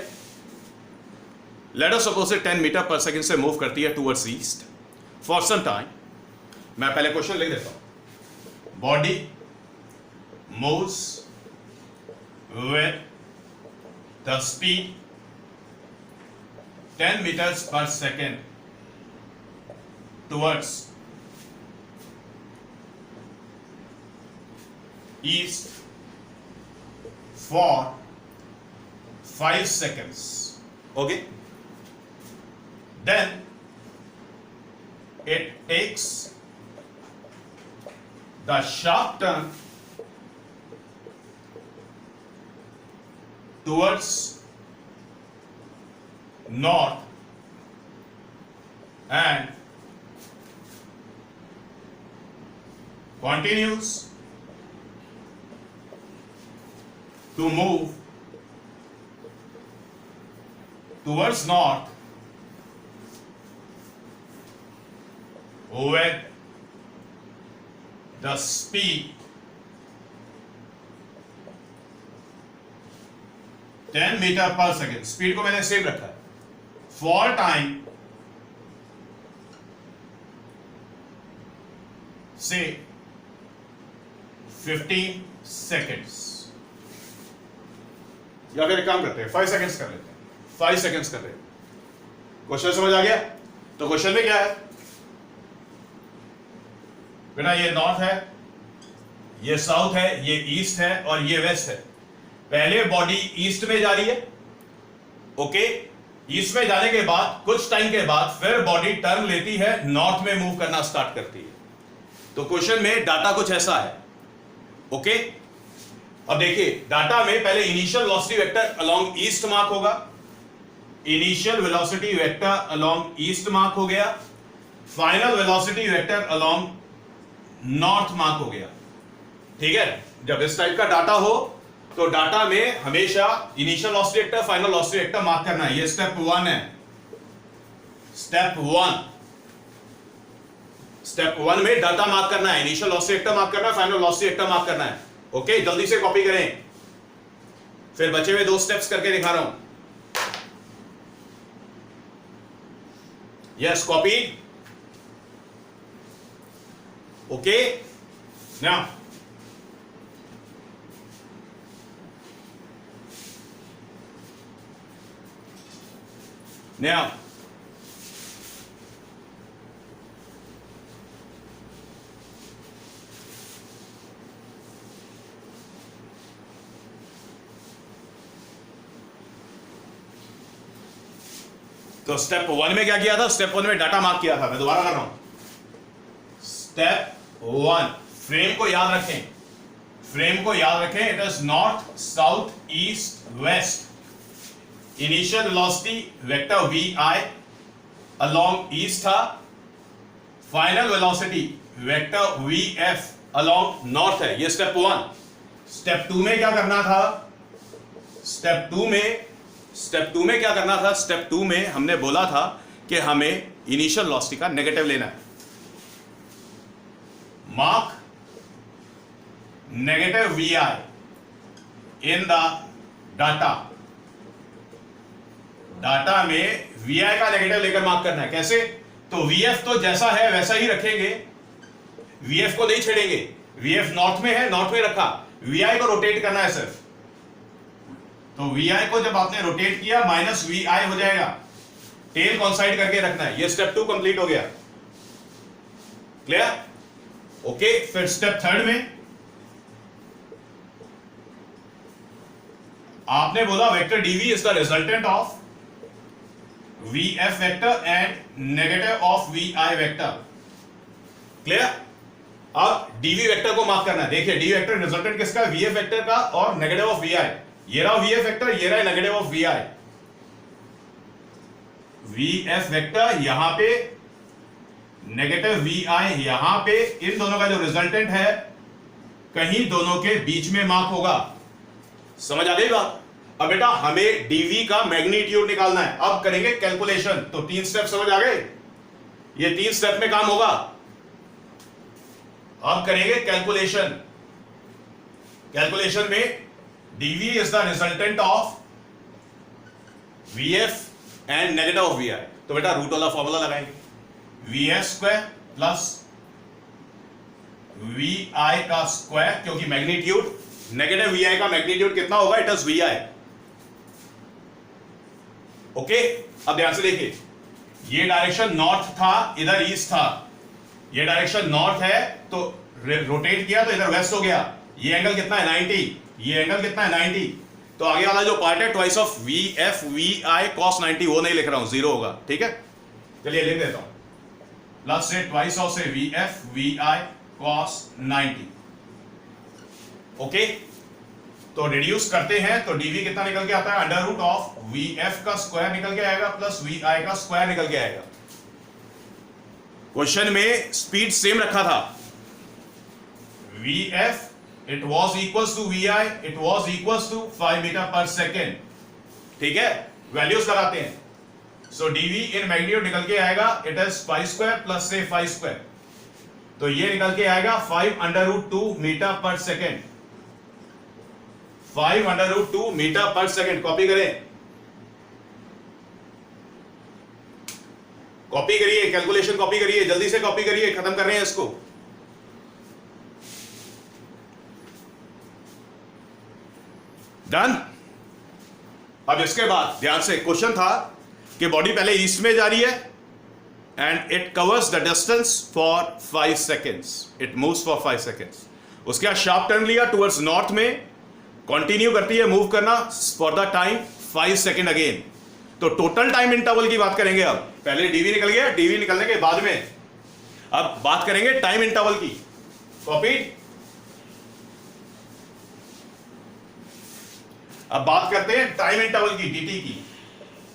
let us suppose 10 metre per second से मूव करती है towards east for some time. मैं पहले क्वेश्चन लिख देता हूं। Body moves with the speed 10 meters per second towards east for 5 seconds. Okay, then it takes the sharp turn towards north and continues to move towards north with the speed 10 metre per second. Speed को मैंने save रखा है। For time से 15 seconds, या फिर एक काम करते हैं 5 सेकेंड्स कर लेते हैं। 5 सेकेंड्स कर रहे हैं। क्वेश्चन समझ आ गया? तो क्वेश्चन में क्या है बेटा? ये नॉर्थ है, ये साउथ है, ये ईस्ट है और ये वेस्ट है। पहले बॉडी ईस्ट में जा रही है, ओके। ईस्ट में जाने के बाद कुछ टाइम के बाद फिर बॉडी टर्न लेती है, नॉर्थ में मूव करना स्टार्ट करती है। तो क्वेश्चन में डाटा कुछ ऐसा है, ओके। अब देखिए डाटा में पहले initial velocity vector along east mark होगा, initial velocity vector along east mark हो गया, final velocity vector along north mark हो गया, ठीक है। जब इस टाइप का डाटा हो तो डाटा में हमेशा initial velocity vector, final velocity vector mark करना है। ये स्टेप 1 है। स्टेप 1 में डाटा मार्क करना है, इनिशियल वेलोसिटी वेक्टर मार्क करना है, फाइनल वेलोसिटी वेक्टर मार्क करना है, ओके। जल्दी से कॉपी करें, फिर बचे हुए 2 स्टेप्स करके दिखा रहा हूं। Yes, copy, okay. नाउ तो स्टेप 1 में क्या किया था? स्टेप 1 में डाटा मार्क किया था। मैं दोबारा कर रहा हूं। स्टेप 1, फ्रेम को याद रखें, फ्रेम को याद रखें। It is north, south, east, west. Initial velocity vector v i along east था, final velocity vector V F along north है। ये स्टेप 1। स्टेप 2 में क्या करना था? स्टेप 2 में क्या करना था? स्टेप 2 में हमने बोला था कि हमें इनिशियल वेलोसिटी का नेगेटिव लेना है। Mark negative V I in the data. Data में वी आई का नेगेटिव लेकर मार्क करना है। कैसे? तो वी एफ तो जैसा है वैसा ही रखेंगे, वी एफ को नहीं छेड़ेंगे। वी एफ नॉर्थ में है, नॉर्थ में रखा। वी आई को रोटेट करना है सिर्फ। तो वी आई को जब आपने रोटेट किया माइनस वी आई हो जाएगा। टेल कॉन्साइड करके रखना है। ये स्टेप 2 कंप्लीट हो गया। क्लियर? ओके। फिर स्टेप 3 में आपने बोला vector DV is the resultant of we F vector and negative of we I vector. Clear? अब डीवी वेक्टर को मार्क करना है। देखिए डी वेक्टर रिजल्टेंट किसका? वी एफ वेक्टर का और नेगेटिव ऑफ वी आई। ये रहा वी एफ वेक्टर, ये रहा negative of we I. V F vector यहां पे, नेगेटिव वी आई यहां पे। इन दोनों का जो रिजल्टेंट है कहीं दोनों के बीच में मार्क होगा। समझ आ गई बात? अब बेटा हमें डीवी का मैग्नीट्यूड निकालना है। अब करेंगे कैलकुलेशन। तो 3 स्टेप समझ आ गए? ये 3 स्टेप में काम होगा। अब करेंगे कैलकुलेशन। कैलकुलेशन में dv is the resultant of we f and negative of we i. तो बेटा रूट वाला फॉर्मूला लगाएंगे। V f square plus v आई का स्क्वायर, क्योंकि मैग्नीट्यूड नेगेटिव वी आई का मैग्नीट्यूड कितना होगा? It is V I. Okay. अब ध्यान से देखिए, ये डायरेक्शन नॉर्थ था, इधर ईस्ट था। ये डायरेक्शन नॉर्थ है तो रोटेट किया तो इधर वेस्ट हो गया। ये एंगल कितना है? 90। ये एंगल कितना है? 90। तो आगे वाला जो पार्ट है twice of we F V I cos 90 वो नहीं लिख रहा हूं, 0 होगा, ठीक है। चलिए लिख देता हूं, प्लस से ट्वाइस ऑफ से V F V I cos 90। Okay, तो रिड्यूस करते हैं तो डीवी कितना निकल के आता है, under root of we F का स्क्वायर निकल के आएगा प्लस वी आई का स्क्वायर निकल के आएगा। क्वेश्चन में स्पीड सेम रखा था, V F it was equals to V I, it was equals to 5 metre per second, ठीक है। वैल्यूज लगाते हैं, सो डीवी इन मैग्नीट्यूड निकल के आएगा, it is 5 square plus say 5 square, तो ये निकल के आएगा 5 under root 2 metre per second, 5 under root 2 metre per second. Copy करें, कॉपी करिए, कैलकुलेशन कॉपी करिए, जल्दी से कॉपी करिए, खत्म कर रहे हैं इसको। डन। अब इसके बाद ध्यान से, क्वेश्चन था कि बॉडी पहले ईस्ट में जा रही है and it covers the distance for 5 seconds, it moves for 5 seconds. उसके बाद शार्प टर्न लिया टुवर्ड्स नॉर्थ में, कंटिन्यू करती है मूव करना for the time 5 second again. तो टोटल टाइम इंटरवल की बात करेंगे। अब पहले डीवी निकल गया, डीवी निकलने के बाद में अब बात करेंगे टाइम इंटरवल की। कॉपी। अब बात करते हैं टाइम इंटरवल की, डीटी की।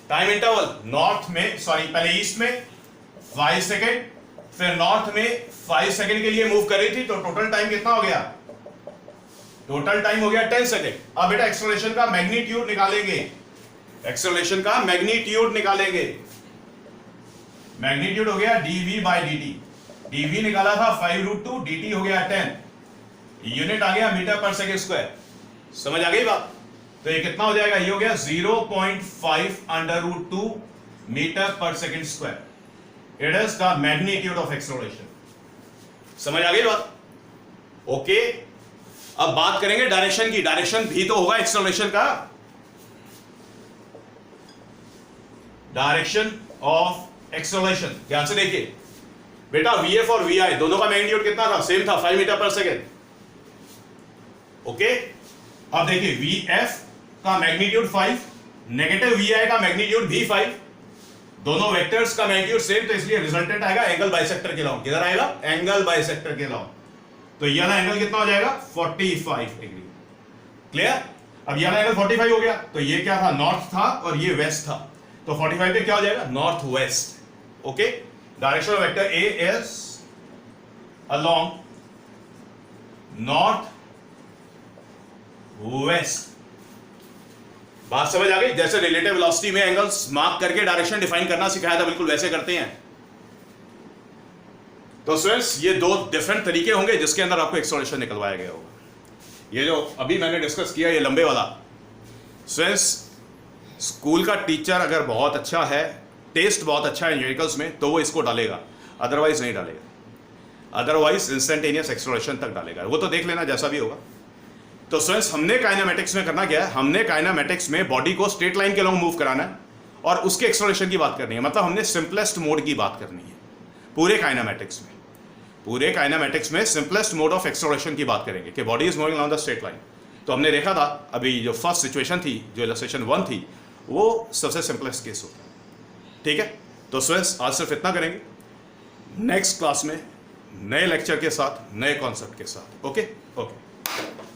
टाइम इंटरवल नॉर्थ में, सॉरी पहले ईस्ट में 5 सेकेंड, फिर नॉर्थ में 5 सेकेंड के लिए मूव कर रही थी, तो टोटल टाइम कितना हो गया, टोटल टाइम हो गया 10 सेकेंड। अब बेटा एक्सेलरेशन का मैग्नीट्यूड निकालेंगे, एक्सेलरेशन का मैग्नीट्यूड निकालेंगे। मैग्नीट्यूड हो गया dv बाई dt, dv निकाला था 5√2, dt हो गया 10, यूनिट आ गया मीटर पर सेकेंड स्क्वायर। समझ आ गई बात। तो ये कितना हो जाएगा, ये हो गया 0.5 under root 2 metre per second square. It is the magnitude of acceleration. समझ आ गई बात। ओके, अब बात करेंगे डायरेक्शन की। डायरेक्शन भी तो होगा एक्सेलरेशन का, डायरेक्शन ऑफ एक्सेलरेशन। ध्यान से देखिए बेटा, वीएफ और वीआई दोनों का मैग्नीट्यूड कितना था, सेम था, 5 मीटर पर सेकेंड। ओके, अब देखिए वीएफ का मैग्नीट्यूड 5, नेगेटिव वीआई का मैग्नीट्यूड भी 5, दोनों वेक्टर्स का मैग्नीट्यूड सेम, तो इसलिए रिजल्टेंट आएगा एंगल बाइसेक्टर के लॉ। किधर आएगा, एंगल बाइसेक्टर के लॉ। तो ये वाला एंगल कितना हो जाएगा, 45 डिग्री। क्लियर। अब ये वाला एंगल 45 हो गया, तो ये क्या था, नॉर्थ था और ये वेस्ट था, तो 45 पे क्या हो जाएगा, north west. Okay, direction of vector A is along north west. बात समझ आ गई। जैसे रिलेटिव वेलोसिटी में एंगल्स मार्क करके डायरेक्शन डिफाइन करना सिखाया था, बिल्कुल वैसे करते हैं। तो स्टूडेंट्स, ये दो डिफरेंट तरीके होंगे जिसके अंदर आपको एक्सेलरेशन निकलवाया गया होगा। ये जो अभी मैंने डिस्कस किया, ये लंबे वाला, स्टूडेंट्स स्कूल का टीचर अगर बहुत अच्छा है, टेस्ट बहुत अच्छा है न्यूमेरिकल्स में, तो वो इसको डालेगा, अदरवाइज नहीं डालेगा। अदरवाइज इंस्टेंटेनियस एक्सेलरेशन तक डालेगा, वो तो देख लेना जैसा भी होगा। तो स्टूडेंट्स, हमने काइनेमेटिक्स में करना क्या है, हमने काइनेमेटिक्स में बॉडी को स्ट्रेट लाइन के लॉन्ग मूव कराना है और उसके एक्सेलरेशन की बात करनी है। मतलब हमने सिंपलेस्ट मोड की बात करनी है पूरे काइनेमेटिक्स में। पूरे काइनेमेटिक्स में सिंपलेस्ट मोड ऑफ एक्सेलरेशन की बात करेंगे कि body is moving on the straight line. तो हमने देखा था अभी जो फर्स्ट सिचुएशन थी, जो इलस्ट्रेशन 1 थी, वो सबसे सिंपलेस्ट केस होता है। ठीक है, तो स्टूडेंट्स आज सिर्फ इतना करेंगे, नेक्स्ट क्लास में नए लेक्चर के साथ, नए कॉन्सेप्ट के साथ। Okay okay.